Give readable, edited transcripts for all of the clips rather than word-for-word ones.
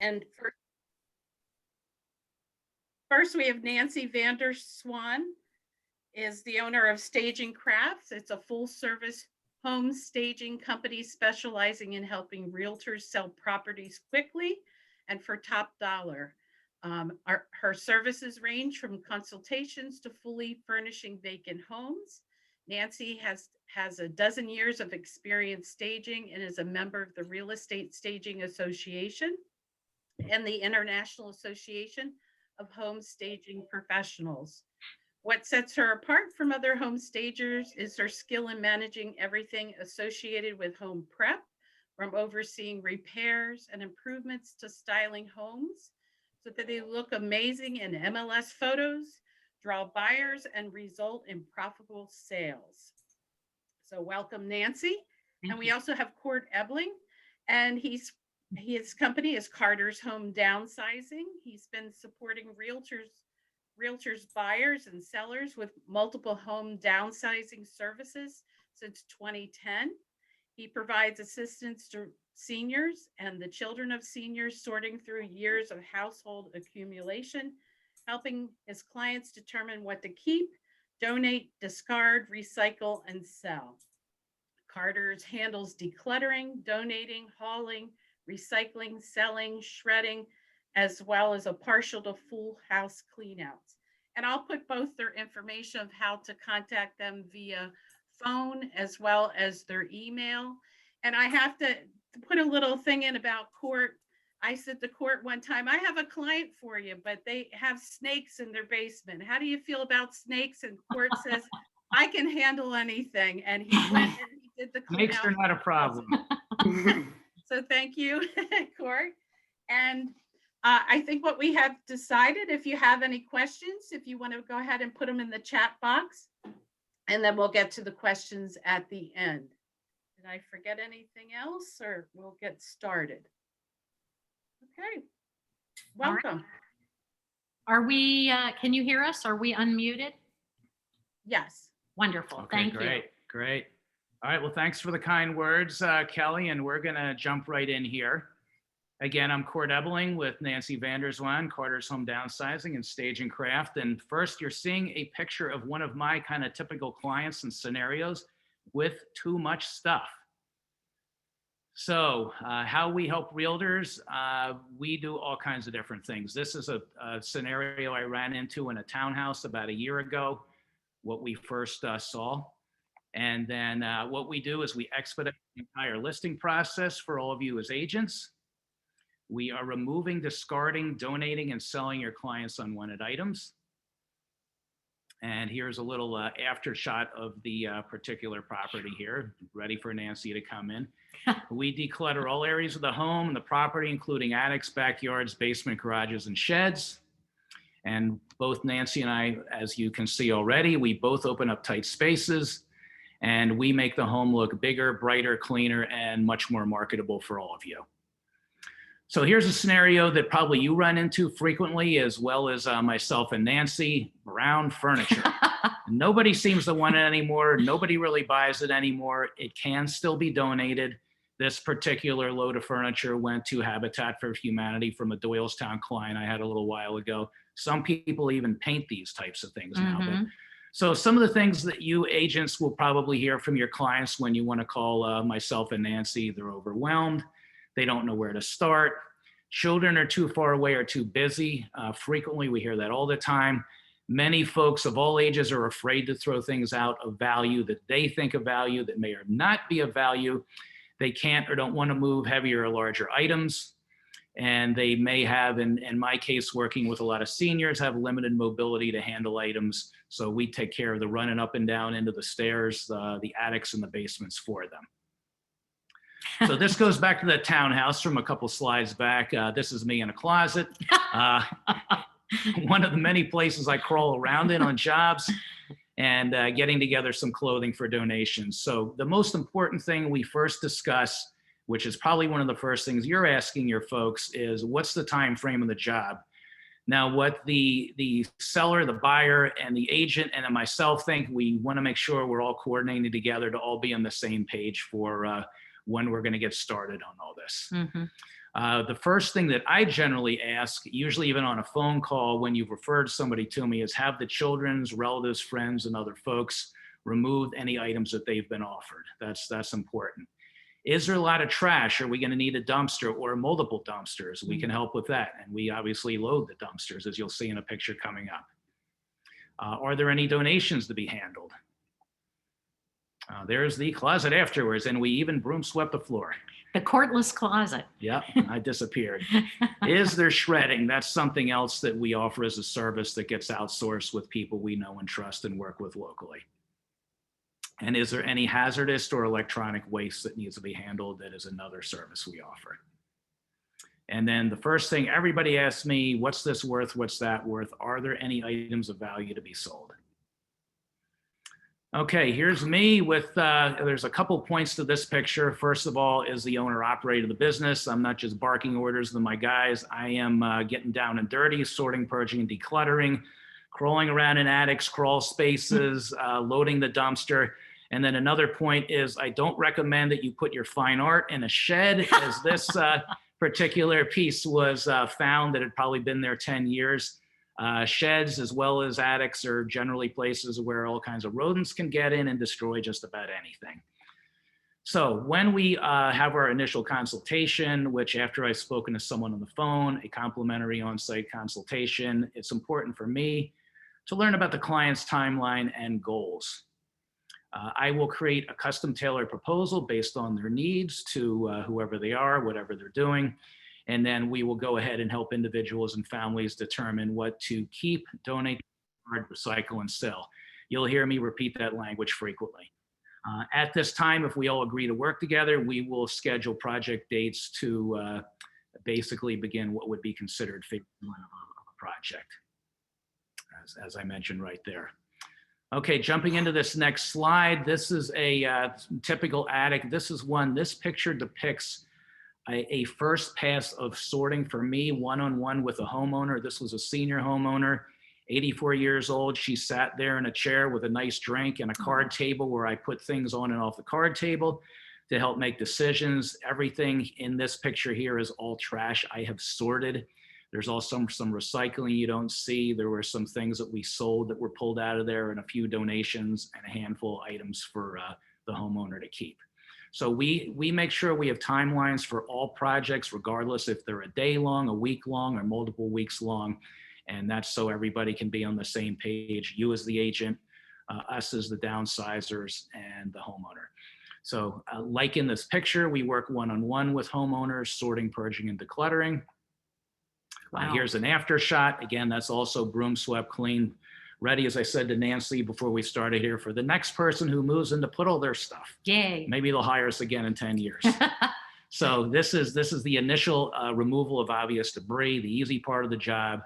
And first we have Nancy Vander. Zwan is the owner of Staging Crafts. It's a full-service home staging company specializing in helping realtors sell properties quickly and for top dollar. Her services range from consultations to fully furnishing vacant homes. Nancy has a dozen years of experience staging and is a member of the Real Estate Staging Association and the International Association of Home Staging Professionals. What sets her apart from other home stagers is her skill in managing everything associated with home prep, from overseeing repairs and improvements to styling homes so that they look amazing in MLS photos, draw buyers, and result in profitable sales. So welcome, Nancy. And we also have Court Ebeling, and his company is Carter's Home Downsizing. He's been supporting realtors, buyers, and sellers with multiple home downsizing services since 2010. He provides assistance to seniors and the children of seniors sorting through years of household accumulation, helping his clients determine what to keep, donate, discard, recycle, and sell. Carter's handles decluttering, donating, hauling, recycling, selling, shredding, as well as a partial to full house cleanouts. And I'll put both their information of how to contact them via phone as well as their email. And I have to put a little thing in about Court. I said to Court one time, I have a client for you, but they have snakes in their basement. How do you feel about snakes? And Court says, I can handle anything. And he went and he did the clean Snakes out. are not a problem. So thank you, Court. And I think what we have decided, if you have any questions, if you want to go ahead and put them in the chat box, and then we'll get to the questions at the end. Did I forget anything else, or we'll get started? Okay, welcome. Are we, can you hear us? Are we unmuted? Yes. Wonderful. Okay, Thank great, you. great. All right, well, thanks for the kind words, Kelly, and we're gonna jump right in here. Again, I'm Court Ebeling with Nancy Vander Zwan, Carter's Home Downsizing and Staging Craft. And first, you're seeing a picture of one of my kind of typical clients and scenarios with too much stuff. So how we help realtors, we do all kinds of different things. This is a scenario I ran into in a townhouse about a year ago, what we first saw. And then what we do is we expedite the entire listing process for all of you as agents. We are removing, discarding, donating, and selling your clients' unwanted items. And here's a little after shot of the particular property here, ready for Nancy to come in. We declutter all areas of the home and the property, including attics, backyards, basement, garages, and sheds. And both Nancy and I, as you can see already, we both open up tight spaces, and we make the home look bigger, brighter, cleaner, and much more marketable for all of you. So here's a scenario that probably you run into frequently, as well as myself and Nancy: brown furniture. Nobody seems to want it anymore. Nobody really buys it anymore. It can still be donated. This particular load of furniture went to Habitat for Humanity from a Doylestown client I had a little while ago. Some people even paint these types of things now. But, so some of the things that you agents will probably hear from your clients when you want to call myself and Nancy: they're overwhelmed. They don't know where to start. Children are too far away or too busy. Frequently, we hear that all the time. Many folks of all ages are afraid to throw things out of value that they think of value that may or not be of value. They can't or don't want to move heavier or larger items. And they may have, in my case, working with a lot of seniors, have limited mobility to handle items. So we take care of the running up and down into the stairs, the attics, and the basements for them. So this goes back to the townhouse from a couple slides back. This is me in a closet. One of the many places I crawl around in on jobs, and getting together some clothing for donations. So the most important thing we first discuss, which is probably one of the first things you're asking your folks, is what's the time frame of the job? Now, what the seller, the buyer, and the agent, and myself think, we want to make sure we're all coordinating together to all be on the same page for when we're going to get started on all this. The first thing that I generally ask, usually even on a phone call when you've referred somebody to me, is have the children's relatives, friends, and other folks removed any items that they've been offered. That's important. Is there a lot of trash? Are we going to need a dumpster or multiple dumpsters? We can help with that. And we obviously load the dumpsters, as you'll see in a picture coming up. Are there any donations to be handled? There's the closet afterwards, and we even broom swept the floor. The courtless closet. Yep, I disappeared. Is there shredding? That's something else that we offer as a service that gets outsourced with people we know and trust and work with locally. And is there any hazardous or electronic waste that needs to be handled? That is another service we offer. And then the first thing everybody asks me, what's this worth? What's that worth? Are there any items of value to be sold? Okay, here's me with, there's a couple points to this picture. First of all, is the owner operator of the business. I'm not just barking orders to my guys. I am getting down and dirty, sorting, purging, and decluttering, crawling around in attics, crawl spaces, loading the dumpster. And then another point is I don't recommend that you put your fine art in a shed, as this particular piece was found that had probably been there 10 years. Sheds as well as attics are generally places where all kinds of rodents can get in and destroy just about anything. So when we have our initial consultation, which after I've spoken to someone on the phone, a complimentary on-site consultation, it's important for me to learn about the client's timeline and goals. I will create a custom tailored proposal based on their needs to whoever they are, whatever they're doing. And then we will go ahead and help individuals and families determine what to keep, donate, recycle, and sell. You'll hear me repeat that language frequently. At this time, if we all agree to work together, we will schedule project dates to basically begin what would be considered phase one of a project, as I mentioned right there. Okay, jumping into this next slide. This is a typical attic. This picture depicts a first pass of sorting for me, one-on-one with a homeowner. This was a senior homeowner, 84 years old. She sat there in a chair with a nice drink and a card table where I put things on and off the card table to help make decisions. Everything in this picture here is all trash I have sorted. There's also some recycling you don't see. There were some things that we sold that were pulled out of there, and a few donations and a handful of items for the homeowner to keep. So we make sure we have timelines for all projects, regardless if they're a day long, a week long, or multiple weeks long. And that's so everybody can be on the same page, you as the agent, us as the downsizers, and the homeowner. So like in this picture, we work one-on-one with homeowners, sorting, purging, and decluttering. Wow. Here's an after shot. Again, that's also broom swept, clean, ready, as I said to Nancy before we started here, for the next person who moves in to put all their stuff. Yay. Maybe they'll hire us again in 10 years. So this is the initial removal of obvious debris, the easy part of the job.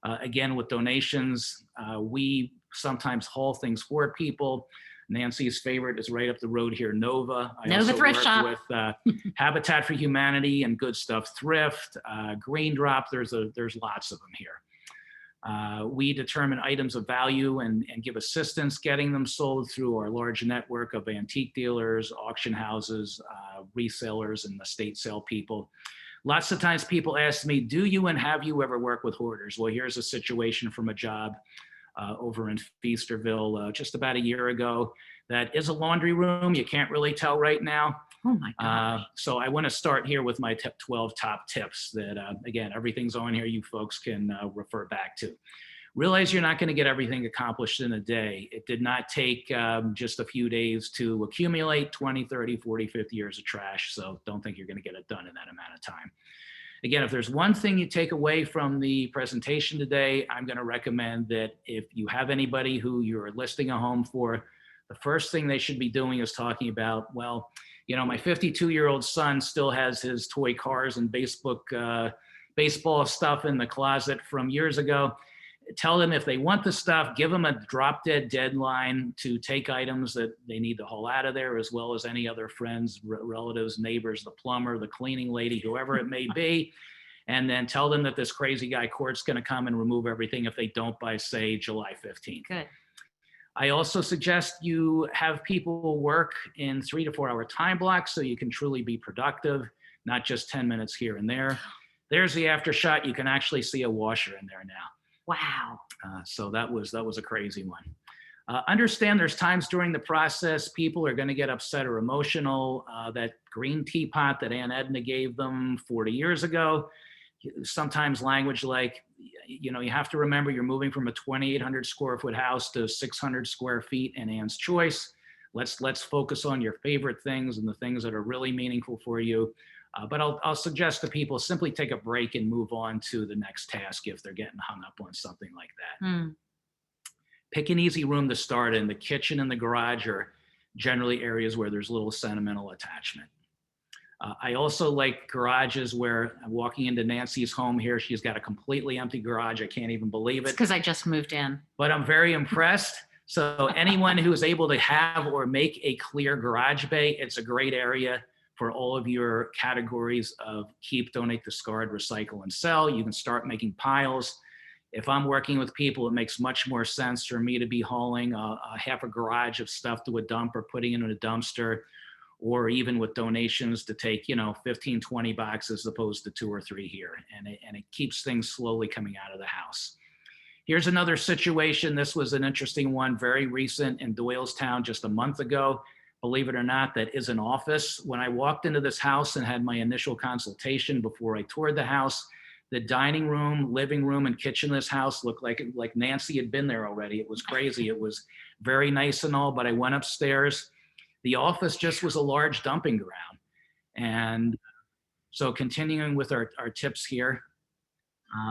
Again, with donations, we sometimes haul things for people. Nancy's favorite is right up the road here, Nova. I Nova also Thrift work Shop. with Habitat for Humanity and Good Stuff Thrift, Green Drop. There's lots of them here. We determine items of value and give assistance getting them sold through our large network of antique dealers, auction houses, resellers, and estate sale people. Lots of times people ask me, do you and have you ever worked with hoarders? Well, here's a situation from a job over in Feasterville just about a year ago. That is a laundry room. You can't really tell right now. Oh my gosh. So I want to start here with my 12 top tips that, again, everything's on here you folks can refer back to. Realize you're not going to get everything accomplished in a day. It did not take just a few days to accumulate 20, 30, 40, 50 years of trash. So don't think you're going to get it done in that amount of time. Again, if there's one thing you take away from the presentation today, I'm going to recommend that if you have anybody who you're listing a home for, the first thing they should be doing is talking about, well, you know, my 52-year-old son still has his toy cars and baseball stuff in the closet from years ago. Tell them if they want the stuff, give them a drop dead deadline to take items that they need to haul out of there, as well as any other friends, relatives, neighbors, the plumber, the cleaning lady, whoever it may be. And then tell them that this crazy guy Court's going to come and remove everything if they don't by, say, July 15th. Good. I also suggest you have people work in 3 to 4 hour time blocks so you can truly be productive. not just 10 minutes here and there. There's the after shot. You can actually see a washer in there now. Wow. So that was a crazy one. Understand there's times during the process people are going to get upset or emotional. That green teapot that Aunt Edna gave them 40 years ago, sometimes language like, you know, you have to remember you're moving from a 2,800 square foot house to 600 square feet in Ann's choice. Let's focus on your favorite things and the things that are really meaningful for you. But I'll suggest to people simply take a break and move on to the next task if they're getting hung up on something like that. Mm. Pick an easy room to start in. The kitchen and the garage are generally areas where there's little sentimental attachment. I also like garages where I'm walking into Nancy's home here. She's got a completely empty garage. I can't even believe It's it. because I just moved in. But I'm very impressed. So anyone who is able to have or make a clear garage bay, it's a great area for all of your categories of keep, donate, discard, recycle, and sell. You can start making piles. If I'm working with people, it makes much more sense for me to be hauling a half a garage of stuff to a dump or putting it in a dumpster, or even with donations to take, 15, 20 boxes as opposed to 2 or 3 here. And it keeps things slowly coming out of the house. Here's another situation. This was an interesting one, very recent in Doylestown just a month ago. Believe it or not, that is an office. When I walked into this house and had my initial consultation before I toured the house, the dining room, living room, and kitchen of this house looked like Nancy had been there already. It was crazy. It was very nice and all, but I went upstairs. The office just was a large dumping ground. And so continuing with our tips here,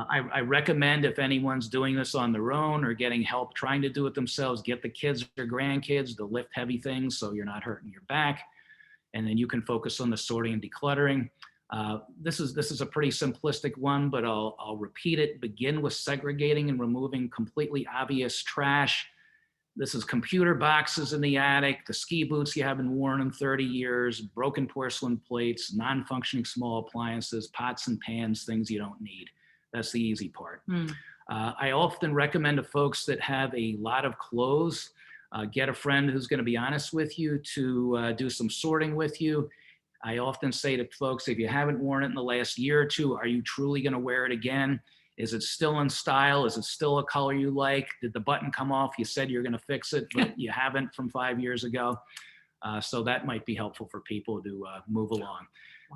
I recommend if anyone's doing this on their own or getting help trying to do it themselves, get the kids or grandkids to lift heavy things so you're not hurting your back. And then you can focus on the sorting and decluttering. This is a pretty simplistic one, but I'll repeat it. Begin with segregating and removing completely obvious trash. This is computer boxes in the attic, the ski boots you haven't worn in 30 years, broken porcelain plates, non-functioning small appliances, pots and pans, things you don't need. That's the easy part. I often recommend to folks that have a lot of clothes, get a friend who's going to be honest with you to do some sorting with you. I often say to folks, if you haven't worn it in the last year or two, are you truly going to wear it again? Is it still in style? Is it still a color you like? Did the button come off? You said you're going to fix it, but you haven't from 5 years ago. So that might be helpful for people to move along.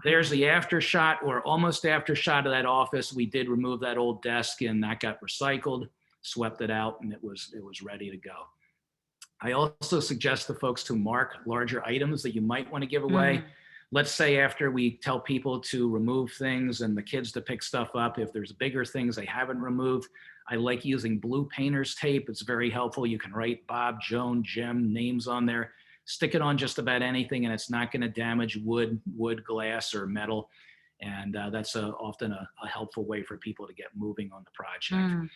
There's the after shot or almost after shot of that office. We did remove that old desk and that got recycled, swept it out, and it was ready to go. I also suggest to folks to mark larger items that you might want to give away. Let's say after we tell people to remove things and the kids to pick stuff up, if there's bigger things they haven't removed, I like using blue painter's tape. It's very helpful. You can write Bob, Joan, Jim, names on there. Stick it on just about anything and it's not going to damage wood, glass, or metal. And that's often a helpful way for people to get moving on the project.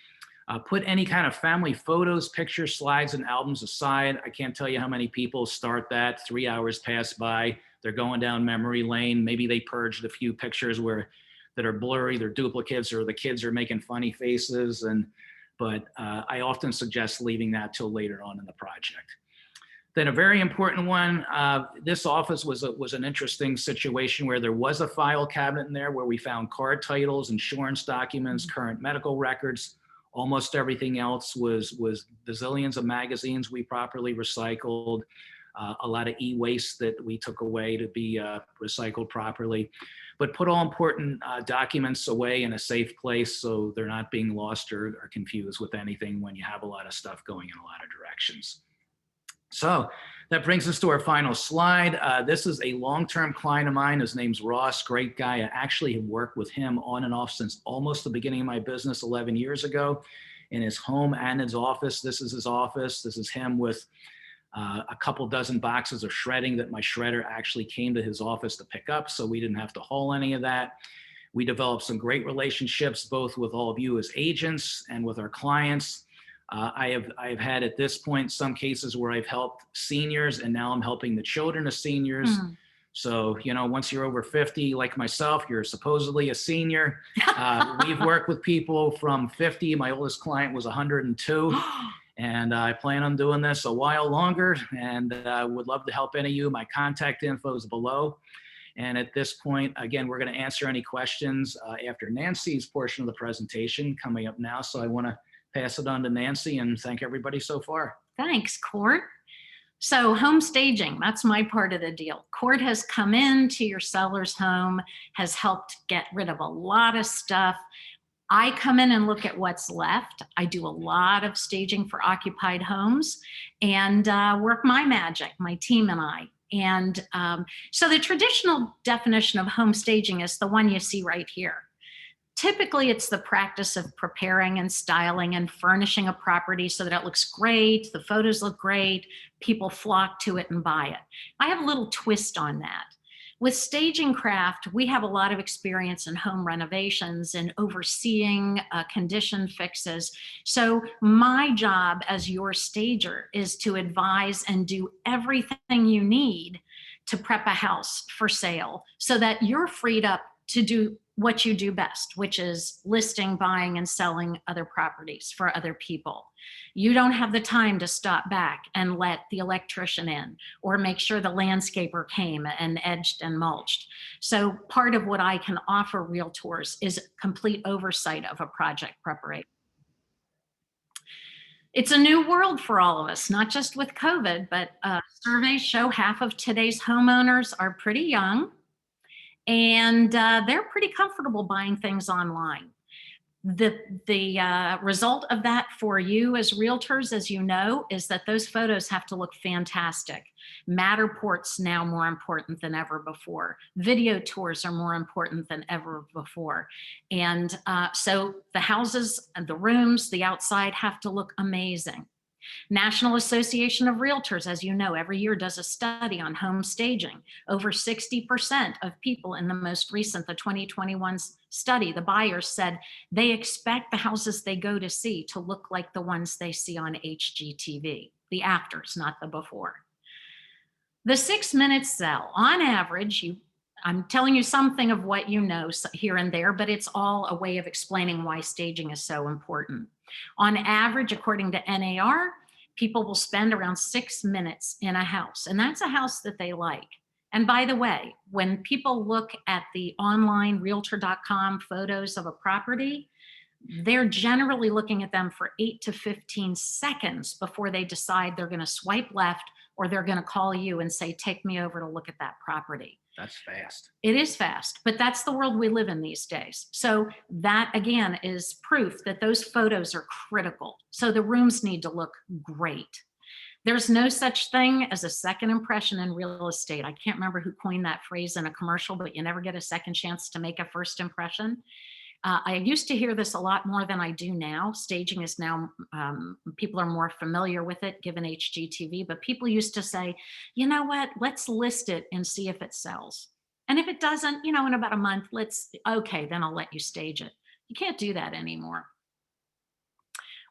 Put any kind of family photos, pictures, slides, and albums aside. I can't tell you how many people start that. 3 hours pass by. They're going down memory lane. Maybe they purged a few pictures that are blurry, they're duplicates, or the kids are making funny faces. But I often suggest leaving that till later on in the project. Then a very important one, this office was an interesting situation where there was a file cabinet in there where we found card titles, insurance documents, current medical records. Almost everything else was bazillions of magazines we properly recycled, a lot of e-waste that we took away to be recycled properly. But put all important documents away in a safe place so they're not being lost or confused with anything when you have a lot of stuff going in a lot of directions. So that brings us to our final slide. This is a long-term client of mine. His name's Ross, great guy. I actually have worked with him on and off since almost the beginning of my business 11 years ago in his home and his office. This is his office. This is him with a couple dozen boxes of shredding that my shredder actually came to his office to pick up, so we didn't have to haul any of that. We developed some great relationships, both with all of you as agents and with our clients. I've had at this point some cases where I've helped seniors, and now I'm helping the children of seniors. So, once you're over 50, like myself, you're supposedly a senior. We've worked with people from 50. My oldest client was 102. And I plan on doing this a while longer and would love to help any of you. My contact info is below. And at this point, again, we're going to answer any questions after Nancy's portion of the presentation coming up now. So I want to pass it on to Nancy and thank everybody so far. Thanks, Court. So home staging, that's my part of the deal. Court has come into your seller's home, has helped get rid of a lot of stuff. I come in and look at what's left. I do a lot of staging for occupied homes and work my magic, my team and I. And so the traditional definition of home staging is the one you see right here. Typically, it's the practice of preparing and styling and furnishing a property so that it looks great, the photos look great, people flock to it and buy it. I have a little twist on that. With staging craft, we have a lot of experience in home renovations and overseeing condition fixes. So my job as your stager is to advise and do everything you need to prep a house for sale so that you're freed up to do what you do best, which is listing, buying, and selling other properties for other people. You don't have the time to stop back and let the electrician in or make sure the landscaper came and edged and mulched. So part of what I can offer realtors is complete oversight of a project preparation. It's a new world for all of us, not just with COVID, but surveys show half of today's homeowners are pretty young. And they're pretty comfortable buying things online. The result of that for you as realtors, as you know, is that those photos have to look fantastic. Matterport's now more important than ever before. Video tours are more important than ever before. And so the houses and the rooms, the outside have to look amazing. National Association of Realtors, as you know, every year does a study on home staging. Over 60% of people in the most recent, the 2021 study, the buyers said they expect the houses they go to see to look like the ones they see on HGTV, the afters, not the before. The 6-minute sell, on average, I'm telling you something of what you know here and there, but it's all a way of explaining why staging is so important. On average, according to NAR, people will spend around 6 minutes in a house, and that's a house that they like. And by the way, when people look at the online realtor.com photos of a property, they're generally looking at them for 8 to 15 seconds before they decide they're going to swipe left or they're going to call you and say, take me over to look at that property. That's fast. It is fast, but that's the world we live in these days. So that, again, is proof that those photos are critical. So the rooms need to look great. There's no such thing as a second impression in real estate. I can't remember who coined that phrase in a commercial, but you never get a second chance to make a first impression. I used to hear this a lot more than I do now. Staging is now, people are more familiar with it given HGTV, but people used to say, you know what, let's list it and see if it sells. And if it doesn't, in about a month, okay, then I'll let you stage it. You can't do that anymore.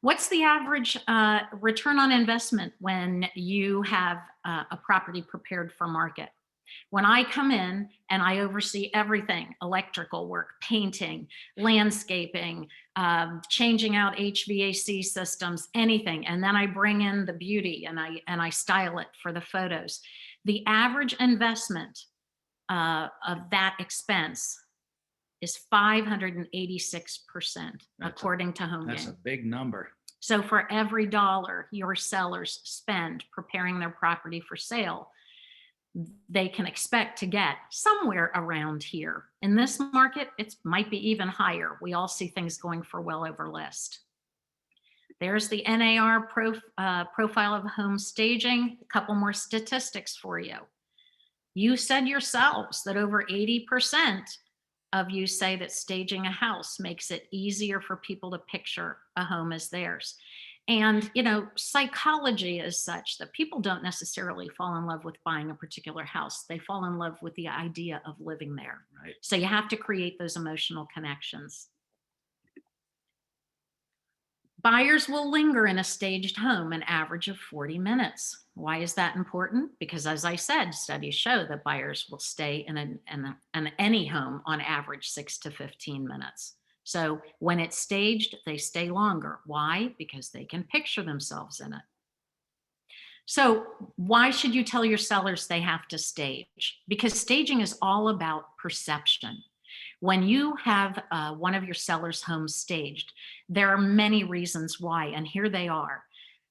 What's the average return on investment when you have a property prepared for market? When I come in and I oversee everything, electrical work, painting, landscaping, changing out HVAC systems, anything, and then I bring in the beauty and I style it for the photos. The average investment of that expense is 586%, according to Home That's Game. a big number. So for every dollar your sellers spend preparing their property for sale, they can expect to get somewhere around here. In this market, it might be even higher. We all see things going for well over list. There's the NAR profile of home staging. A couple more statistics for you. You said yourselves that over 80% of you say that staging a house makes it easier for people to picture a home as theirs. And, psychology is such that people don't necessarily fall in love with buying a particular house. They fall in love with the idea of living there. Right. So you have to create those emotional connections. Buyers will linger in a staged home an average of 40 minutes. Why is that important? Because as I said, studies show that buyers will stay in any home on average 6 to 15 minutes. So when it's staged, they stay longer. Why? Because they can picture themselves in it. So why should you tell your sellers they have to stage? Because staging is all about perception. When you have one of your sellers' homes staged, there are many reasons why, and here they are.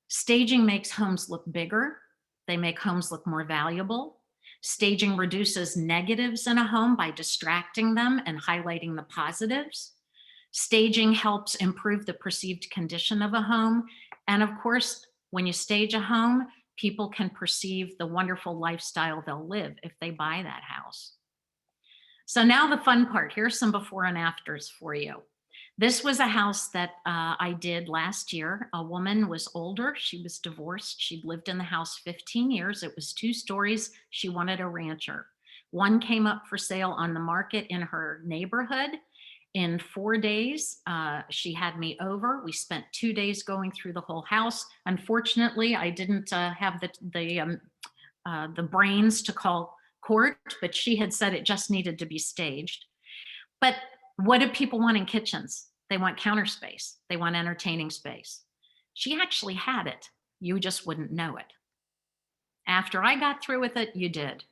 Staging makes homes look bigger. They make homes look more valuable. Staging reduces negatives in a home by distracting them and highlighting the positives. Staging helps improve the perceived condition of a home. And of course, when you stage a home, people can perceive the wonderful lifestyle they'll live if they buy that house. So now the fun part. Here's some before and afters for you. This was a house that I did last year. A woman was older. She was divorced. She'd lived in the house 15 years. It was 2 stories. She wanted a rancher. One came up for sale on the market in her neighborhood. In 4 days, she had me over. We spent 2 days going through the whole house. Unfortunately, I didn't have the brains to call court, but she had said it just needed to be staged. But what do people want in kitchens? They want counter space. They want entertaining space. She actually had it. You just wouldn't know it. After I got through with it, you did.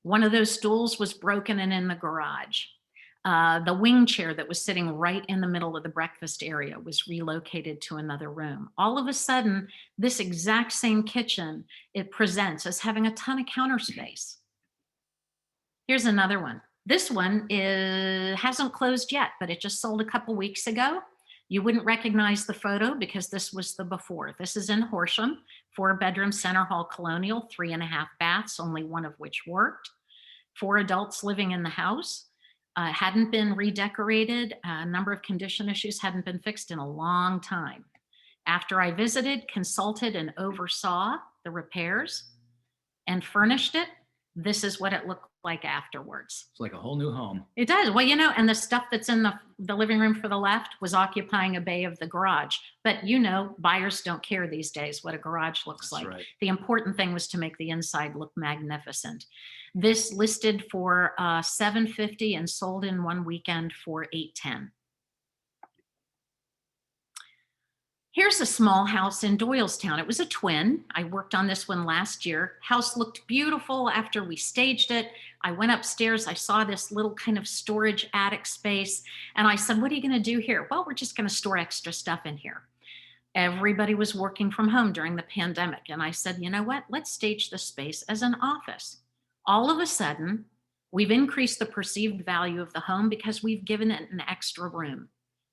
One of those stools was broken and in the garage. The wing chair that was sitting right in the middle of the breakfast area was relocated to another room. All of a sudden, this exact same kitchen, it presents as having a ton of counter space. Here's another one. This one hasn't closed yet, but it just sold a couple weeks ago. You wouldn't recognize the photo because this was the before. This is in Horsham, 4-bedroom center hall colonial, 3.5 baths, only one of which worked. 4 adults living in the house. Hadn't been redecorated. A number of condition issues hadn't been fixed in a long time. After I visited, consulted, and oversaw the repairs and furnished it, this is what it looked like afterwards. It's like a whole new home. It does. Well, and the stuff that's in the living room for the left was occupying a bay of the garage. But buyers don't care these days what a garage looks That's like. right. The important thing was to make the inside look magnificent. This listed for $750 and sold in one weekend for $810. Here's a small house in Doylestown. It was a twin. I worked on this one last year. House looked beautiful after we staged it. I went upstairs. I saw this little kind of storage attic space. And I said, what are you going to do here? Well, we're just going to store extra stuff in here. Everybody was working from home during the pandemic. And I said, you know what? Let's stage the space as an office. All of a sudden, we've increased the perceived value of the home because we've given it an extra room.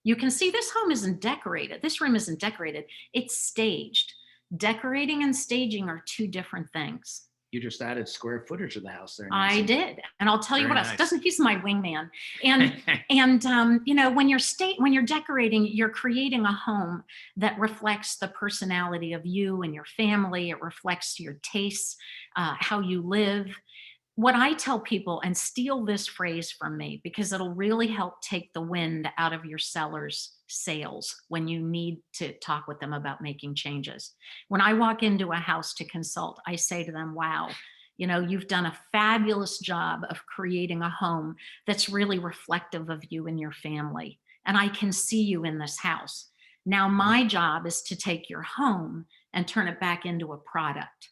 You can see this home isn't decorated. This room isn't decorated. It's staged. Decorating and staging are 2 different things. You just added square footage of the house there, I Nancy. did. And I'll tell you Very what else. nice. Doesn't he's my wingman. And when you're decorating, you're creating a home that reflects the personality of you and your family. It reflects your tastes, how you live. What I tell people, and steal this phrase from me because it'll really help take the wind out of your seller's sails when you need to talk with them about making changes. When I walk into a house to consult, I say to them, wow, you've done a fabulous job of creating a home that's really reflective of you and your family. And I can see you in this house. Now, my job is to take your home and turn it back into a product.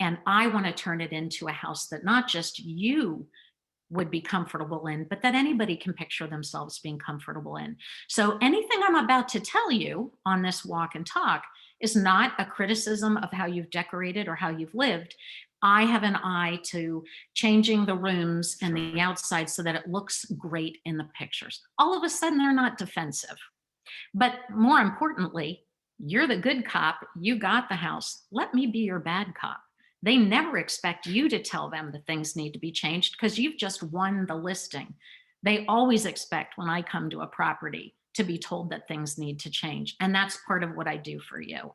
And I want to turn it into a house that not just you would be comfortable in, but that anybody can picture themselves being comfortable in. So anything I'm about to tell you on this walk and talk is not a criticism of how you've decorated or how you've lived. I have an eye to changing the rooms and the outside so that it looks great in the pictures. All of a sudden, they're not defensive. But more importantly, you're the good cop. You got the house. Let me be your bad cop. They never expect you to tell them that things need to be changed because you've just won the listing. They always expect when I come to a property to be told that things need to change. And that's part of what I do for you.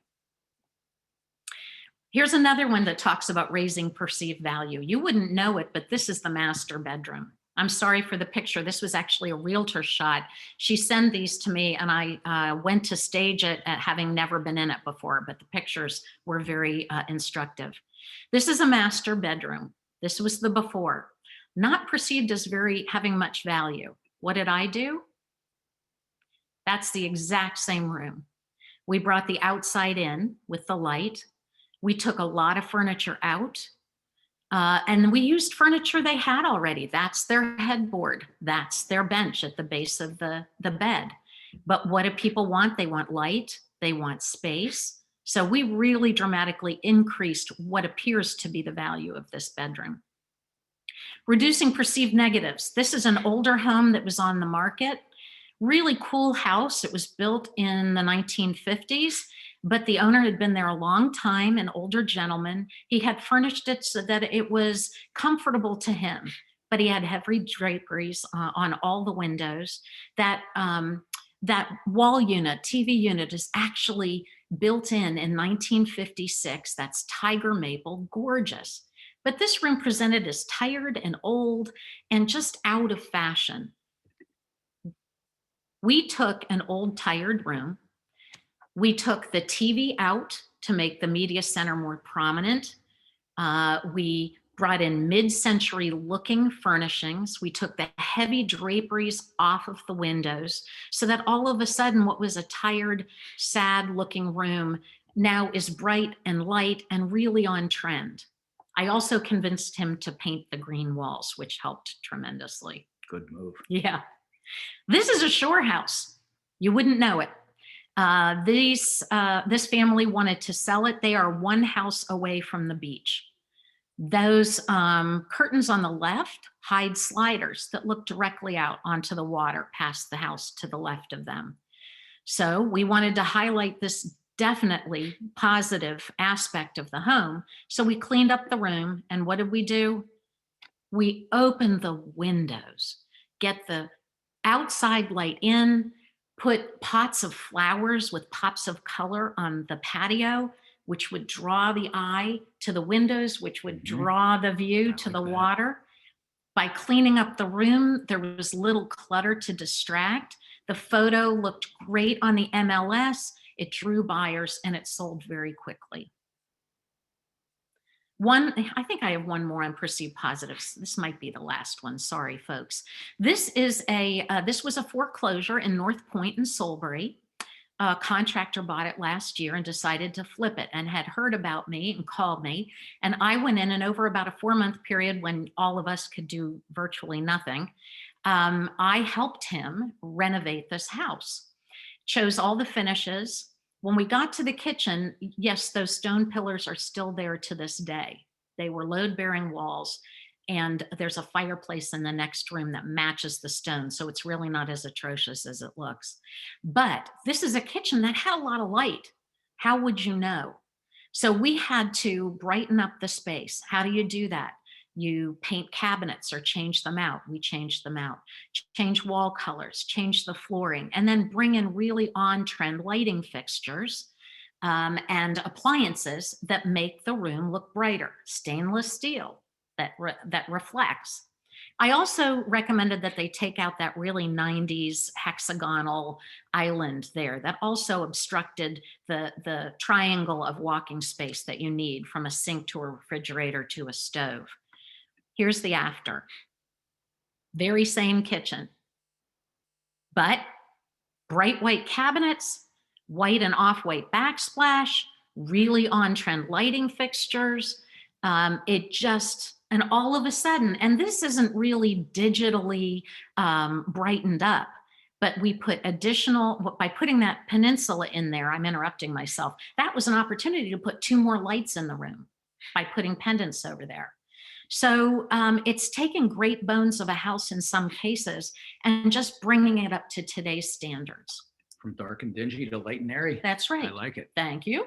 Here's another one that talks about raising perceived value. You wouldn't know it, but this is the master bedroom. I'm sorry for the picture. This was actually a realtor shot. She sent these to me and I went to stage it having never been in it before, but the pictures were very instructive. This is a master bedroom. This was the before. Not perceived as having much value. What did I do? That's the exact same room. We brought the outside in with the light. We took a lot of furniture out. And we used furniture they had already. That's their headboard. That's their bench at the base of the bed. But what do people want? They want light. They want space. So we really dramatically increased what appears to be the value of this bedroom. Reducing perceived negatives. This is an older home that was on the market. Really cool house. It was built in the 1950s, but the owner had been there a long time, an older gentleman. He had furnished it so that it was comfortable to him, but he had heavy draperies on all the windows. That wall unit, TV unit, is actually built in 1956. That's tiger maple, gorgeous. But this room presented as tired and old and just out of fashion. We took an old tired room. We took the TV out to make the media center more prominent. We brought in mid-century looking furnishings. We took the heavy draperies off of the windows so that all of a sudden what was a tired, sad looking room now is bright and light and really on trend. I also convinced him to paint the green walls, which helped tremendously. Good move. Yeah. This is a shore house. You wouldn't know it. This family wanted to sell it. They are one house away from the beach. Those curtains on the left hide sliders that look directly out onto the water past the house to the left of them. So we wanted to highlight this definitely positive aspect of the home. So we cleaned up the room, and what did we do? We opened the windows, get the outside light in, put pots of flowers with pops of color on the patio, which would draw the eye to the windows, which would draw the view to the water. By cleaning up the room, there was little clutter to distract. The photo looked great on the MLS. It drew buyers and it sold very quickly. I think I have one more on perceived positives. This might be the last one. Sorry, folks. This was a foreclosure in North Point in Solbury. A contractor bought it last year and decided to flip it and had heard about me and called me. And I went in, and over about a 4-month period when all of us could do virtually nothing, I helped him renovate this house. Chose all the finishes. When we got to the kitchen, yes, those stone pillars are still there to this day. They were load-bearing walls, and there's a fireplace in the next room that matches the stone, so it's really not as atrocious as it looks. But this is a kitchen that had a lot of light. How would you know? So we had to brighten up the space. How do you do that? You paint cabinets or change them out. We changed them out. Change wall colors, change the flooring, and then bring in really on-trend lighting fixtures and appliances that make the room look brighter. Stainless steel that reflects. I also recommended that they take out that really 90s hexagonal island there that also obstructed the triangle of walking space that you need from a sink to a refrigerator to a stove. Here's the after. Very same kitchen, but bright white cabinets, white and off-white backsplash, really on-trend lighting fixtures. And all of a sudden, and this isn't really digitally brightened up, but we put by putting that peninsula in there, I'm interrupting myself, that was an opportunity to put 2 more lights in the room by putting pendants over there. So it's taking great bones of a house in some cases and just bringing it up to today's standards. From dark and dingy to light and airy. That's right. I like it. Thank you.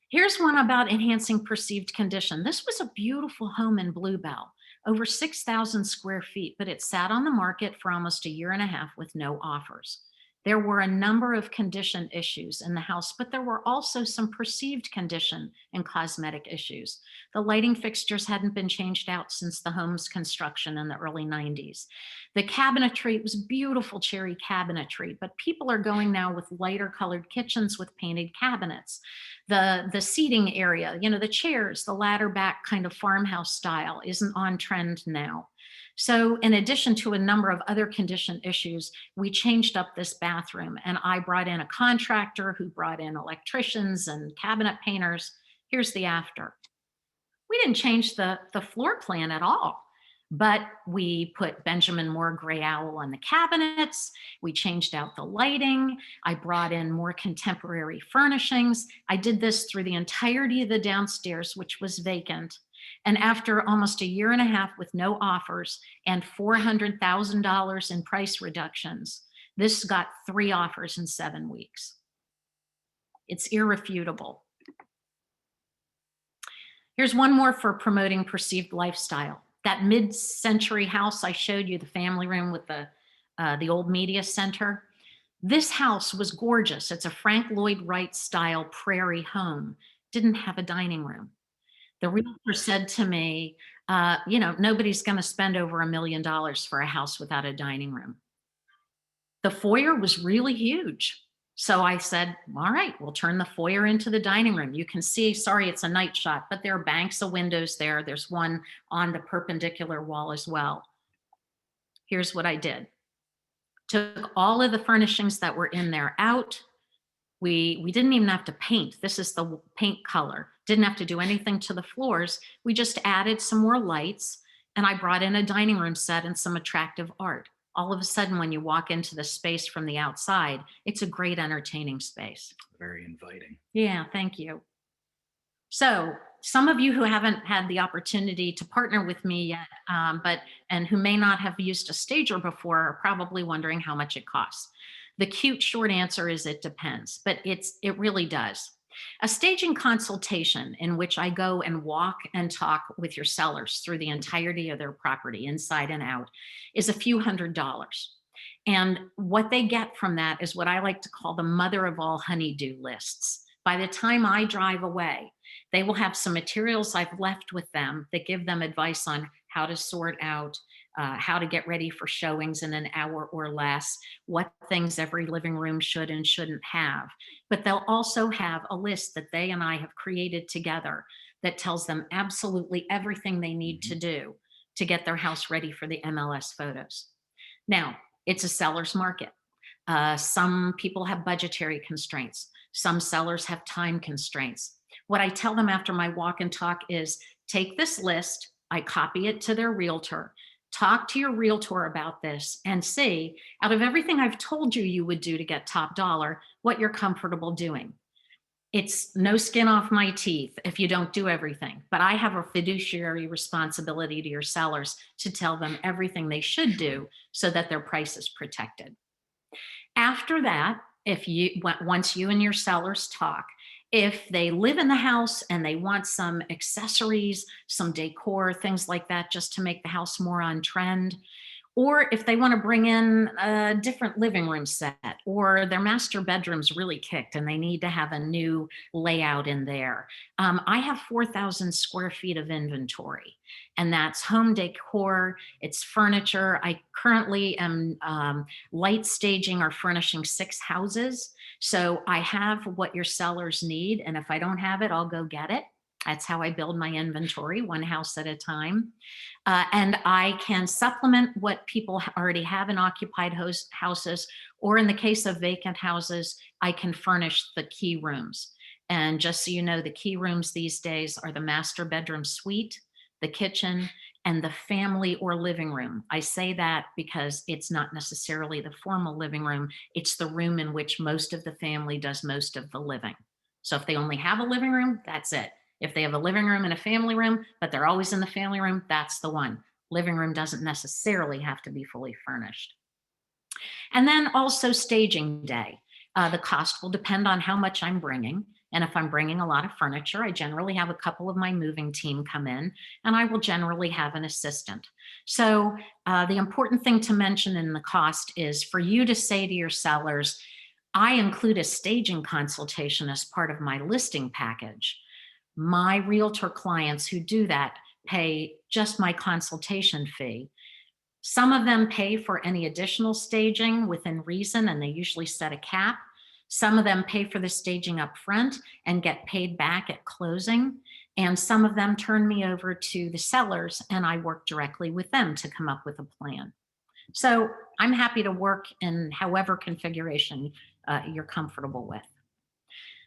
Here's one about enhancing perceived condition. This was a beautiful home in Bluebell, over 6,000 square feet, but it sat on the market for almost 1.5 years with no offers. There were a number of condition issues in the house, but there were also some perceived condition and cosmetic issues. The lighting fixtures hadn't been changed out since the home's construction in the early 90s. The cabinetry was beautiful cherry cabinetry, but people are going now with lighter colored kitchens with painted cabinets. The seating area, the chairs, the ladder back kind of farmhouse style isn't on trend now. So in addition to a number of other condition issues, we changed up this bathroom, and I brought in a contractor who brought in electricians and cabinet painters. Here's the after. We didn't change the floor plan at all, but we put Benjamin Moore gray owl on the cabinets. We changed out the lighting. I brought in more contemporary furnishings. I did this through the entirety of the downstairs, which was vacant. And after almost a year and a half with no offers and $400,000 in price reductions, this got 3 offers in 7 weeks. It's irrefutable. Here's one more for promoting perceived lifestyle. That mid-century house I showed you, the family room with the old media center. This house was gorgeous. It's a Frank Lloyd Wright style prairie home. Didn't have a dining room. The realtor said to me, nobody's going to spend over $1 million for a house without a dining room. The foyer was really huge. So I said, all right, we'll turn the foyer into the dining room. You can see, sorry, it's a night shot, but there are banks of windows there. There's one on the perpendicular wall as well. Here's what I did. Took all of the furnishings that were in there out. We didn't even have to paint. This is the paint color. Didn't have to do anything to the floors. We just added some more lights, and I brought in a dining room set and some attractive art. All of a sudden, when you walk into the space from the outside, it's a great entertaining space. Very inviting. Yeah, thank you. So some of you who haven't had the opportunity to partner with me yet, and who may not have used a stager before are probably wondering how much it costs. The cute short answer is it depends, but it really does. A staging consultation in which I go and walk and talk with your sellers through the entirety of their property, inside and out, is a few $100s. And what they get from that is what I like to call the mother of all honeydew lists. By the time I drive away, they will have some materials I've left with them that give them advice on how to sort out, how to get ready for showings in an hour or less, what things every living room should and shouldn't have. But they'll also have a list that they and I have created together that tells them absolutely everything they need to do to get their house ready for the MLS photos. Now, it's a seller's market. Some people have budgetary constraints. Some sellers have time constraints. What I tell them after my walk and talk is, take this list, I copy it to their realtor, talk to your realtor about this and see, out of everything I've told you you would do to get top dollar, what you're comfortable doing. It's no skin off my teeth if you don't do everything, but I have a fiduciary responsibility to your sellers to tell them everything they should do so that their price is protected. After that, once you and your sellers talk, if they live in the house and they want some accessories, some decor, things like that, just to make the house more on trend, or if they want to bring in a different living room set, or their master bedroom's really kicked and they need to have a new layout in there. I have 4,000 square feet of inventory, and that's home decor, it's furniture. I currently am light staging or furnishing 6 houses. So I have what your sellers need, and if I don't have it, I'll go get it. That's how I build my inventory, one house at a time. And I can supplement what people already have in occupied houses, or in the case of vacant houses, I can furnish the key rooms. And just so you know, the key rooms these days are the master bedroom suite, the kitchen, and the family or living room. I say that because it's not necessarily the formal living room. It's the room in which most of the family does most of the living. So if they only have a living room, that's it. If they have a living room and a family room, but they're always in the family room, that's the one. Living room doesn't necessarily have to be fully furnished. And then also staging day. The cost will depend on how much I'm bringing. And if I'm bringing a lot of furniture, I generally have a couple of my moving team come in, and I will generally have an assistant. So the important thing to mention in the cost is for you to say to your sellers, I include a staging consultation as part of my listing package. My realtor clients who do that pay just my consultation fee. Some of them pay for any additional staging within reason, and they usually set a cap. Some of them pay for the staging up front and get paid back at closing. And some of them turn me over to the sellers, and I work directly with them to come up with a plan. So I'm happy to work in however configuration you're comfortable with.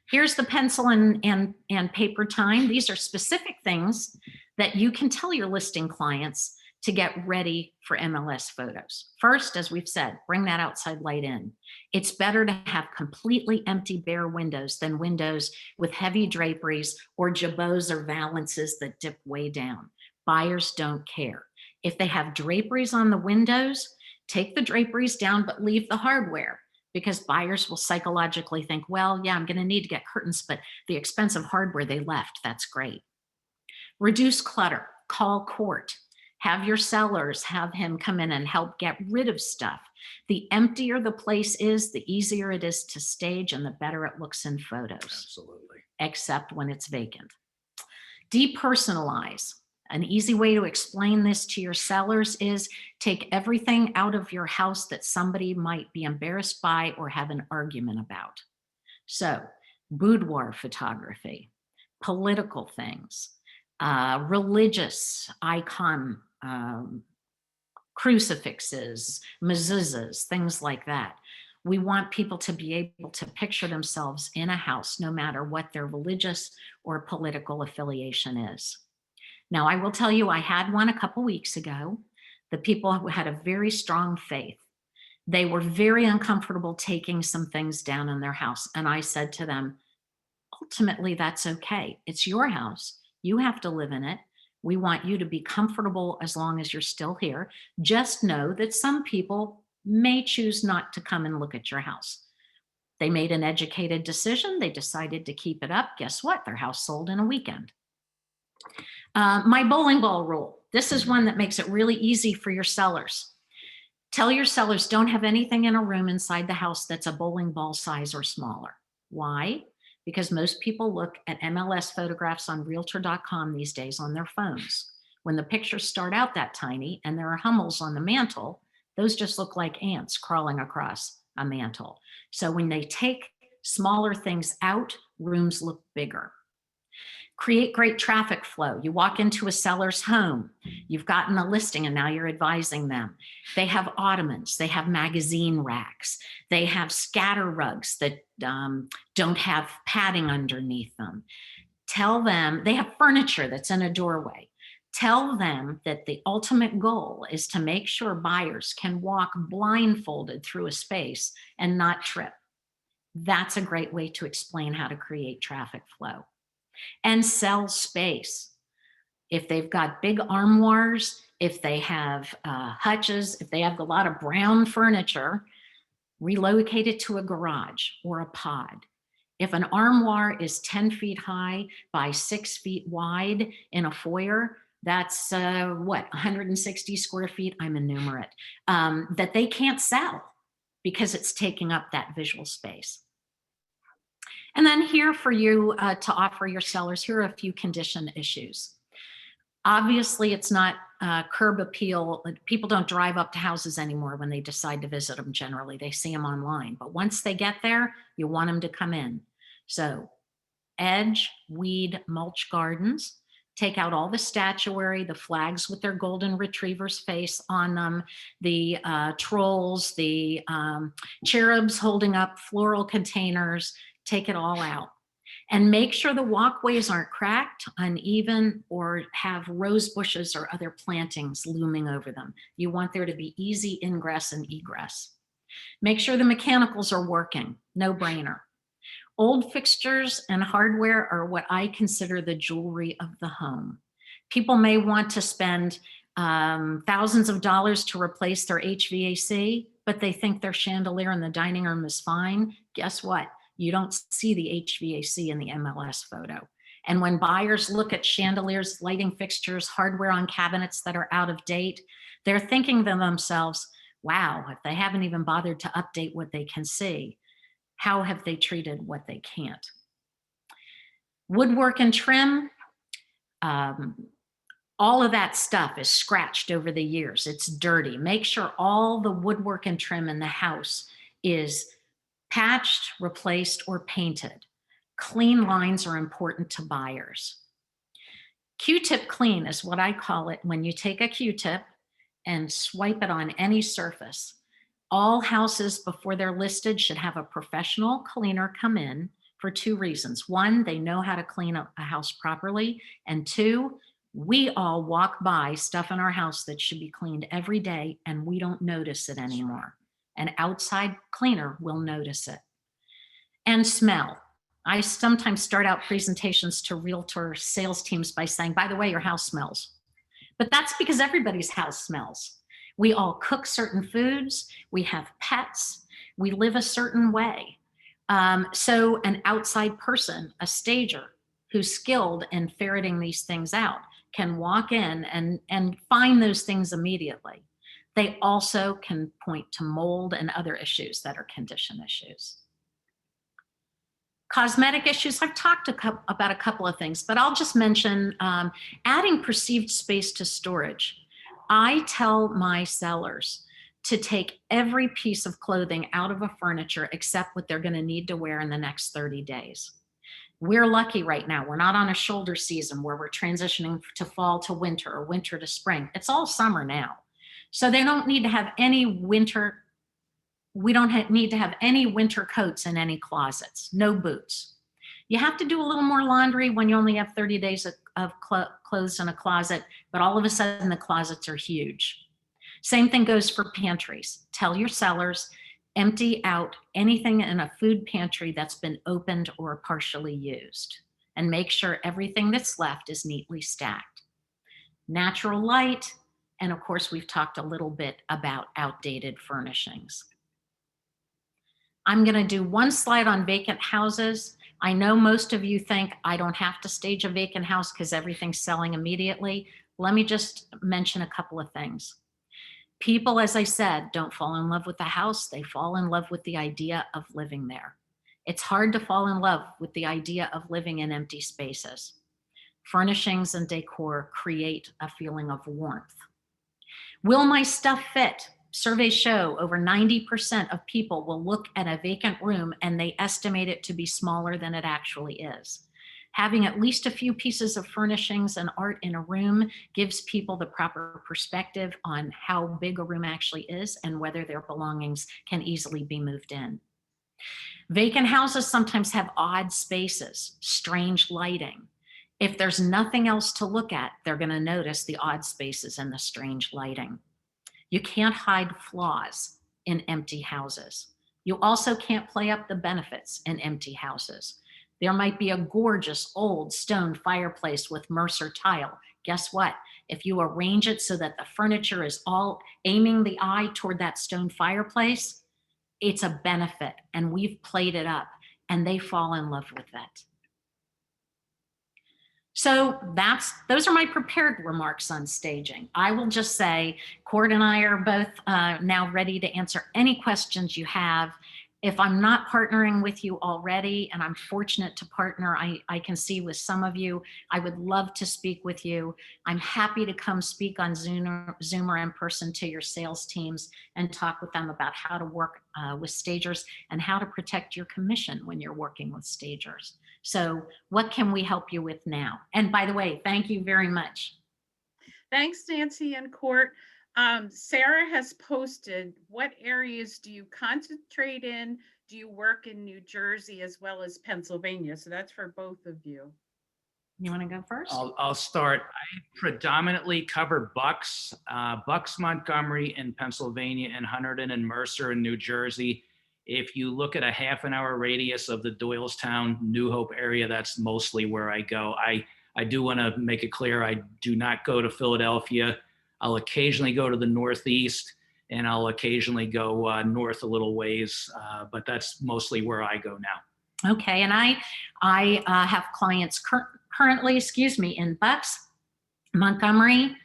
Here's the pencil and paper time. These are specific things that you can tell your listing clients to get ready for MLS photos. First, as we've said, bring that outside light in. It's better to have completely empty bare windows than windows with heavy draperies or jabots or valances that dip way down. Buyers don't care. If they have draperies on the windows, take the draperies down, but leave the hardware, because buyers will psychologically think, well, yeah, I'm going to need to get curtains, but the expensive hardware they left, that's great. Reduce clutter, call court. Have your sellers, have him come in and help get rid of stuff. The emptier the place is, the easier it is to stage and the better it looks in photos. Absolutely. Except when it's vacant. Depersonalize. An easy way to explain this to your sellers is take everything out of your house that somebody might be embarrassed by or have an argument about. So, boudoir photography, political things, religious icon, crucifixes, mezuzahs, things like that. We want people to be able to picture themselves in a house, no matter what their religious or political affiliation is. Now, I will tell you, I had one a couple weeks ago. The people who had a very strong faith, they were very uncomfortable taking some things down in their house. And I said to them, ultimately, that's okay. It's your house. You have to live in it. We want you to be comfortable as long as you're still here. Just know that some people may choose not to come and look at your house. They made an educated decision. They decided to keep it up. Guess what? Their house sold in a weekend. My bowling ball rule. This is one that makes it really easy for your sellers. Tell your sellers don't have anything in a room inside the house that's a bowling ball size or smaller. Why? Because most people look at MLS photographs on Realtor.com these days on their phones. When the pictures start out that tiny and there are Hummels on the mantle, those just look like ants crawling across a mantle. So when they take smaller things out, rooms look bigger. Create great traffic flow. You walk into a seller's home, you've gotten a listing and now you're advising them. They have ottomans, they have magazine racks, they have scatter rugs that don't have padding underneath them. Tell them, they have furniture that's in a doorway. Tell them that the ultimate goal is to make sure buyers can walk blindfolded through a space and not trip. That's a great way to explain how to create traffic flow. And sell space. If they've got big armoires, if they have hutches, if they have a lot of brown furniture, relocate it to a garage or a pod. If an armoire is 10 feet high by 6 feet wide in a foyer, that's 160 square feet, I'm enumerate, that they can't sell because it's taking up that visual space. And then here for you to offer your sellers, here are a few condition issues. Obviously, it's not curb appeal. People don't drive up to houses anymore when they decide to visit them generally. They see them online. But once they get there, you want them to come in. So edge, weed, mulch gardens. Take out all the statuary, the flags with their golden retriever's face on them, the trolls, the cherubs holding up floral containers. Take it all out and make sure the walkways aren't cracked, uneven, or have rose bushes or other plantings looming over them. You want there to be easy ingress and egress. Make sure the mechanicals are working, no brainer. Old fixtures and hardware are what I consider the jewelry of the home. People may want to spend thousands of dollars to replace their HVAC, but they think their chandelier in the dining room is fine. Guess what? You don't see the HVAC in the MLS photo. And when buyers look at chandeliers, lighting fixtures, hardware on cabinets that are out of date, they're thinking to themselves, wow, if they haven't even bothered to update what they can see, how have they treated what they can't? Woodwork and trim, all of that stuff is scratched over the years. It's dirty. Make sure all the woodwork and trim in the house is patched, replaced, or painted. Clean lines are important to buyers. Q-tip clean is what I call it when you take a Q-tip and swipe it on any surface. All houses before they're listed should have a professional cleaner come in for two reasons. One, they know how to clean up a house properly. And two, we all walk by stuff in our house that should be cleaned every day and we don't notice it anymore. An outside cleaner will notice it. And smell. I sometimes start out presentations to realtor sales teams by saying, by the way, your house smells. But that's because everybody's house smells. We all cook certain foods, we have pets, we live a certain way. So an outside person, a stager who's skilled in ferreting these things out, can walk in and find those things immediately. They also can point to mold and other issues that are condition issues. Cosmetic issues, I've talked about a couple of things, but I'll just mention adding perceived space to storage. I tell my sellers to take every piece of clothing out of a furniture except what they're going to need to wear in the next 30 days. We're lucky right now. We're not on a shoulder season where we're transitioning to fall to winter or winter to spring. It's all summer now. So they don't need to have any winter. We don't need to have any winter coats in any closets, no boots. You have to do a little more laundry when you only have 30 days of clothes in a closet, but all of a sudden the closets are huge. Same thing goes for pantries. Tell your sellers, empty out anything in a food pantry that's been opened or partially used, and make sure everything that's left is neatly stacked. Natural light, and of course we've talked a little bit about outdated furnishings. I'm going to do one slide on vacant houses. I know most of you think I don't have to stage a vacant house because everything's selling immediately. Let me just mention a couple of things. People, as I said, don't fall in love with the house. They fall in love with the idea of living there. It's hard to fall in love with the idea of living in empty spaces. Furnishings and decor create a feeling of warmth. Will my stuff fit? Surveys show over 90% of people will look at a vacant room and they estimate it to be smaller than it actually is. Having at least a few pieces of furnishings and art in a room gives people the proper perspective on how big a room actually is and whether their belongings can easily be moved in. Vacant houses sometimes have odd spaces, strange lighting. If there's nothing else to look at, they're going to notice the odd spaces and the strange lighting. You can't hide flaws in empty houses. You also can't play up the benefits in empty houses. There might be a gorgeous old stone fireplace with Mercer tile. Guess what? If you arrange it so that the furniture is all aiming the eye toward that stone fireplace, it's a benefit, and we've played it up, and they fall in love with it. So those are my prepared remarks on staging. I will just say, Cord and I are both now ready to answer any questions you have. If I'm not partnering with you already, and I'm fortunate to partner, I can see with some of you, I would love to speak with you. I'm happy to come speak on Zoom or in person to your sales teams and talk with them about how to work with stagers and how to protect your commission when you're working with stagers. So what can we help you with now? And by the way, thank you very much. Thanks, Nancy and Court. Sarah has posted, what areas do you concentrate in? Do you work in New Jersey as well as Pennsylvania? So that's for both of you. You want to go first? I'll start. I predominantly cover Bucks, Montgomery in Pennsylvania, and Hunterdon and Mercer in New Jersey. If you look at a half an hour radius of the Doylestown, New Hope area, that's mostly where I go. I do want to make it clear, I do not go to Philadelphia. I'll occasionally go to the Northeast, and I'll occasionally go north a little ways, but that's mostly where I go now. Okay, and I have clients currently, in Bucks, Montgomery,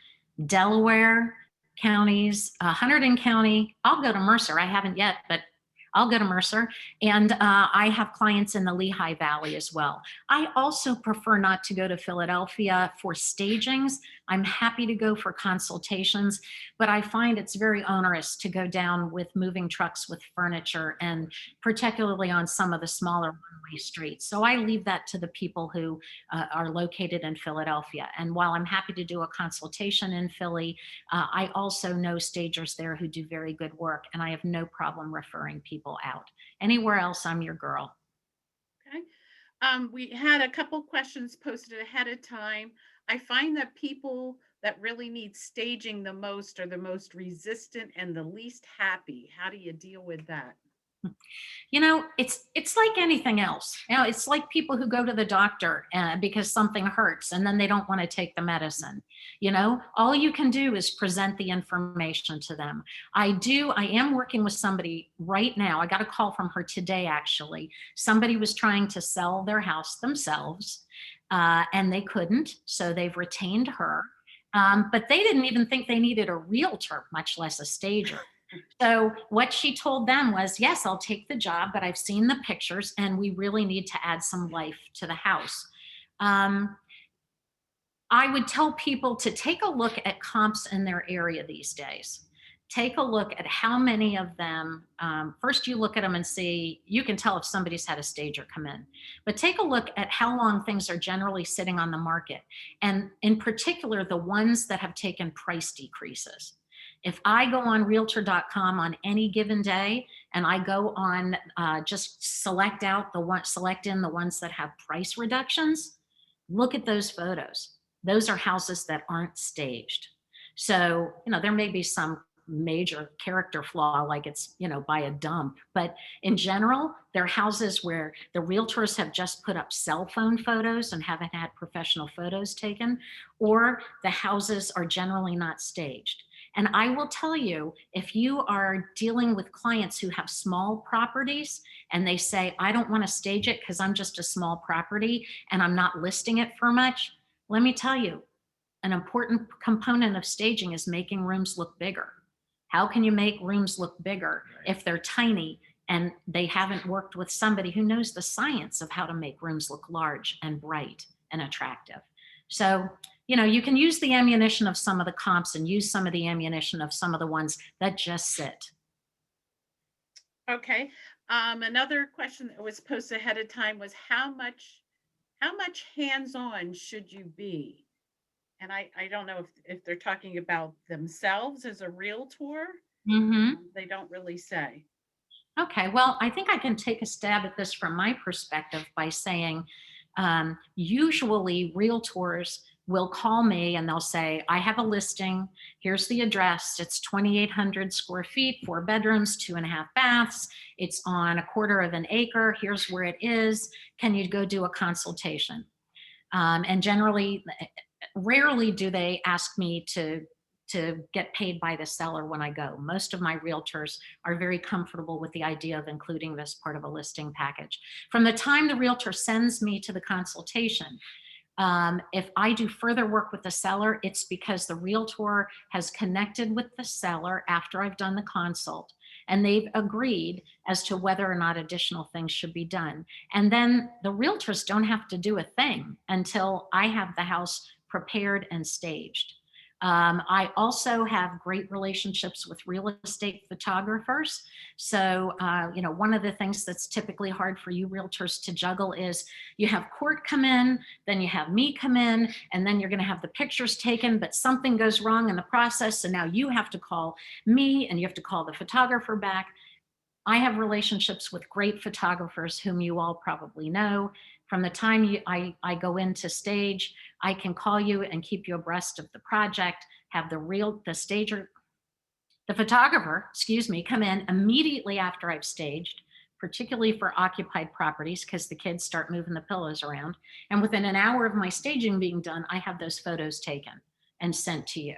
Delaware counties, Hunterdon County. I'll go to Mercer. I haven't yet, but I'll go to Mercer. And I have clients in the Lehigh Valley as well. I also prefer not to go to Philadelphia for stagings. I'm happy to go for consultations, but I find it's very onerous to go down with moving trucks with furniture, and particularly on some of the smaller one-way streets. So I leave that to the people who are located in Philadelphia. And while I'm happy to do a consultation in Philly, I also know stagers there who do very good work, and I have no problem referring people out. Anywhere else, I'm your girl. Okay. We had a couple questions posted ahead of time. I find that people that really need staging the most are the most resistant and the least happy. How do you deal with that? It's like anything else. It's like people who go to the doctor because something hurts and then they don't want to take the medicine. All you can do is present the information to them. I am working with somebody right now. I got a call from her today, actually. Somebody was trying to sell their house themselves, and they couldn't. So they've retained her. But they didn't even think they needed a realtor, much less a stager. So what she told them was, yes, I'll take the job, but I've seen the pictures and we really need to add some life to the house. Um, I would tell people to take a look at comps in their area these days. Take a look at how many of them, first you look at them and see, you can tell if somebody's had a stager come in, but take a look at how long things are generally sitting on the market. And in particular, the ones that have taken price decreases. If I go on realtor.com on any given day and I go on, just select in the ones that have price reductions, look at those photos. Those are houses that aren't staged. So, there may be some major character flaw, like it's, by a dump, but in general, they're houses where the realtors have just put up cell phone photos and haven't had professional photos taken, or the houses are generally not staged. And I will tell you, if you are dealing with clients who have small properties and they say, I don't want to stage it because I'm just a small property and I'm not listing it for much, let me tell you, an important component of staging is making rooms look bigger. How can you make rooms look bigger if they're tiny and they haven't worked with somebody who knows the science of how to make rooms look large and bright and attractive? So, you can use the ammunition of some of the comps and use some of the ammunition of some of the ones that just sit. Okay. Another question that was posted ahead of time was how much hands-on should you be? And I don't know if they're talking about themselves as a realtor. Mm-hmm. They don't really say. Okay, well, I think I can take a stab at this from my perspective by saying, usually realtors will call me and they'll say, I have a listing. Here's the address. It's 2,800 square feet, 4 bedrooms, 2.5 baths. It's on a quarter of an acre. Here's where it is. Can you go do a consultation? And generally, rarely do they ask me to get paid by the seller when I go. Most of my realtors are very comfortable with the idea of including this part of a listing package. From the time the realtor sends me to the consultation, if I do further work with the seller, it's because the realtor has connected with the seller after I've done the consult and they've agreed as to whether or not additional things should be done. And then the realtors don't have to do a thing until I have the house prepared and staged. I also have great relationships with real estate photographers. So, one of the things that's typically hard for you realtors to juggle is you have court come in, then you have me come in, and then you're going to have the pictures taken, but something goes wrong in the process. So now you have to call me and you have to call the photographer back. I have relationships with great photographers whom you all probably know. From the time I go into stage, I can call you and keep you abreast of the project, have the photographer, come in immediately after I've staged, particularly for occupied properties because the kids start moving the pillows around. And within an hour of my staging being done, I have those photos taken and sent to you.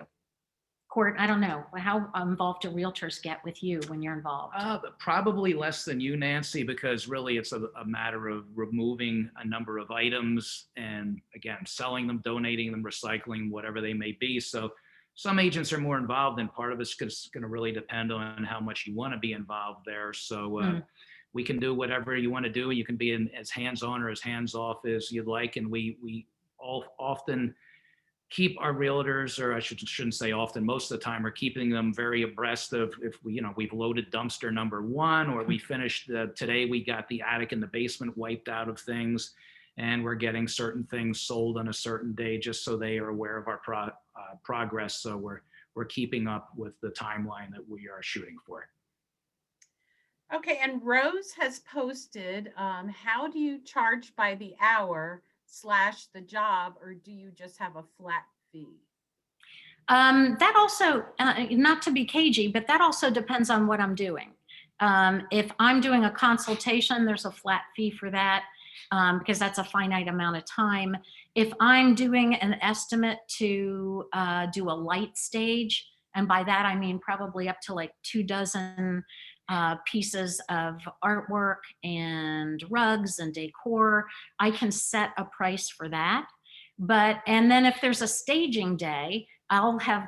Court, I don't know, how involved do realtors get with you when you're involved? Probably less than you, Nancy, because really it's a matter of removing a number of items and again, selling them, donating them, recycling, whatever they may be. So some agents are more involved and part of it's going to really depend on how much you want to be involved there. So we can do whatever you want to do. You can be as hands-on or as hands-off as you'd like. And we all often keep our realtors, or I shouldn't say often, most of the time, are keeping them very abreast of if we've loaded dumpster number 1, or we finished today we got the attic and the basement wiped out of things, and we're getting certain things sold on a certain day, just so they are aware of our progress. So we're keeping up with the timeline that we are shooting for. Okay, and Rose has posted, how do you charge by the hour / the job, or do you just have a flat fee? That also, not to be cagey, but that also depends on what I'm doing. If I'm doing a consultation, there's a flat fee for that, because that's a finite amount of time. If I'm doing an estimate to do a light stage, and by that I mean probably up to like 24 pieces of artwork and rugs and decor, I can set a price for that. And then if there's a staging day, I'll have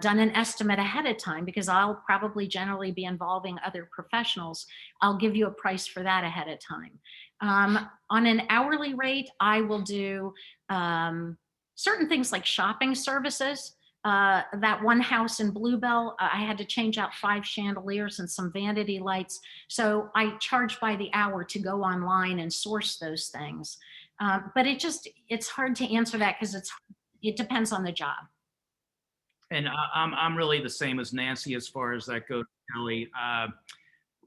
done an estimate ahead of time, because I'll probably generally be involving other professionals. I'll give you a price for that ahead of time. On an hourly rate, I will do certain things like shopping services. That one house in Bluebell, I had to change out 5 chandeliers and some vanity lights. So I charge by the hour to go online and source those things. But it's hard to answer that, because it depends on the job. And I'm really the same as Nancy as far as that goes, Kelly.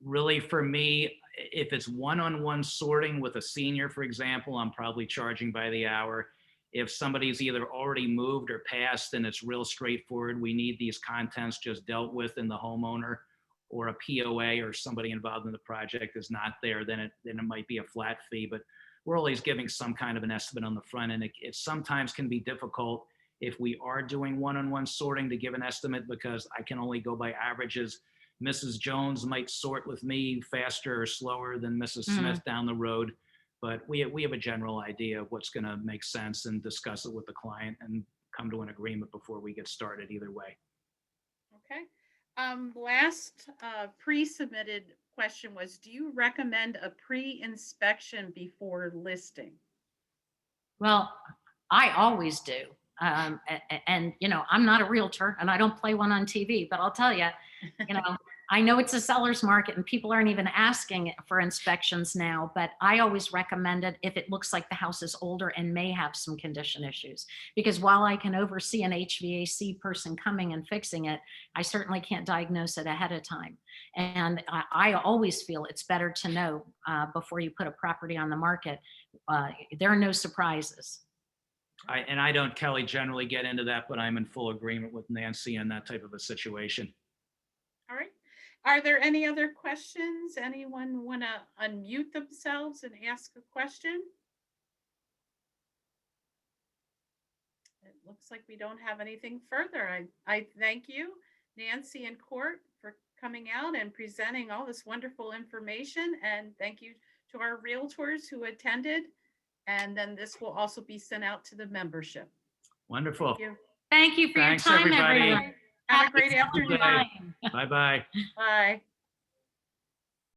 Really, for me, if it's one-on-one sorting with a senior, for example, I'm probably charging by the hour. If somebody's either already moved or passed and it's real straightforward, we need these contents just dealt with, and the homeowner or a POA or somebody involved in the project is not there, then it might be a flat fee. But we're always giving some kind of an estimate on the front end. It sometimes can be difficult if we are doing one-on-one sorting to give an estimate, because I can only go by averages. Mrs. Jones might sort with me faster or slower than Mrs. Smith down the road, but we have a general idea of what's going to make sense, and discuss it with the client and come to an agreement before we get started either way. Okay. Last pre-submitted question was, do you recommend a pre-inspection before listing? Well, I always do. And I'm not a realtor and I don't play one on TV, but I'll tell you, I know it's a seller's market and people aren't even asking for inspections now, but I always recommend it if it looks like the house is older and may have some condition issues. Because while I can oversee an HVAC person coming and fixing it, I certainly can't diagnose it ahead of time. And I always feel it's better to know before you put a property on the market. There are no surprises. I don't, Kelly, generally get into that, but I'm in full agreement with Nancy on that type of a situation. All right. Are there any other questions? Anyone want to unmute themselves and ask a question? It looks like we don't have anything further. I thank you, Nancy and Court, for coming out and presenting all this wonderful information. And thank you to our realtors who attended. And then this will also be sent out to the membership. Wonderful. Thank you. Thank you for Thanks, your time, everybody. everyone. Have a Happy great afternoon. selling. Bye-bye. Bye.